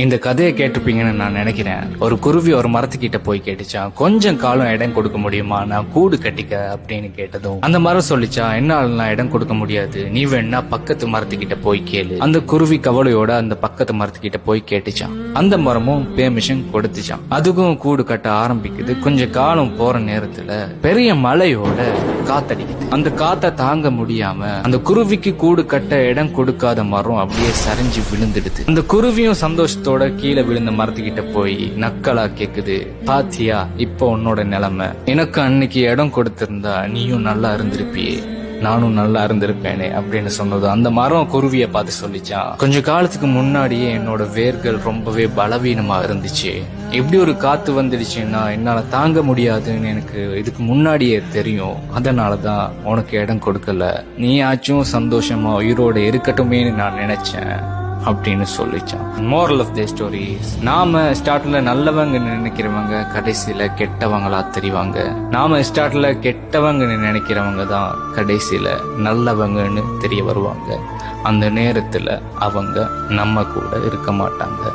இந்த கதையை கேட்டிருப்பீங்கன்னு நான் நினைக்கிறேன். ஒரு குருவி ஒரு மரத்துக்கிட்ட போய் கேட்டுச்சான், கொஞ்சம் காலம் இடம் கொடுக்க முடியுமா, நான் கூடு கட்டிக்க அப்படின்னு கேட்டதும் அந்த மரம் சொல்லிச்சா, என்னால இடம் கொடுக்க முடியாது, நீ வேணா பக்கத்து மரத்துக்கிட்ட போய் கேளு. அந்த குருவி கவலையோட அந்த பக்கத்து மரத்துக்கிட்ட போய் கேட்டுச்சான். அந்த மரமும் பெர்மிஷன் கொடுத்துச்சான். அதுக்கும் கூடு கட்ட ஆரம்பிக்குது. கொஞ்ச காலம் போற நேரத்துல பெரிய மழையோட காத்தடிக்குது. அந்த காத்த தாங்க முடியாம அந்த குருவிக்கு கூடு கட்ட இடம் கொடுக்காத மரம் அப்படியே சரிஞ்சு விழுந்துடுது. அந்த குருவியும் சந்தோஷத்தோட கீழே விழுந்த மரத்துக்கிட்ட போய் நக்கலா கேக்குது, பாத்தியா இப்ப உன்னோட நிலைமை, எனக்கு அன்னைக்கு இடம் கொடுத்திருந்தா நீயும் நல்லா இருந்திருப்பியே, நானும் நல்லா இருந்திருப்பேனே அப்படின்னு சொன்னது. அந்த மரம் குருவிய பார்த்து சொல்லிச்சான், கொஞ்ச காலத்துக்கு முன்னாடியே என்னோட வேர்கள் ரொம்பவே பலவீனமா இருந்துச்சு. எப்படி ஒரு காத்து வந்துடுச்சுன்னா என்னால தாங்க முடியாதுன்னு எனக்கு இதுக்கு முன்னாடியே தெரியும். அதனாலதான் உனக்கு இடம் கொடுக்கல, நீயாச்சும் சந்தோஷமா உயிரோட இருக்கட்டுமேன்னு நான் நினைச்சேன் அப்படின்னு சொல்லிச்சான். மோரல் ஆஃப் தி ஸ்டோரி, நாம ஸ்டார்ட்ல நல்லவங்க நினைக்கிறவங்க கடைசியில கெட்டவங்களா தெரிவாங்க. நாம ஸ்டார்ட்ல கெட்டவங்க நினைக்கிறவங்க தான் கடைசியில நல்லவங்கன்னு தெரிய வருவாங்க. அந்த நேரத்துல அவங்க நம்ம கூட இருக்க மாட்டாங்க.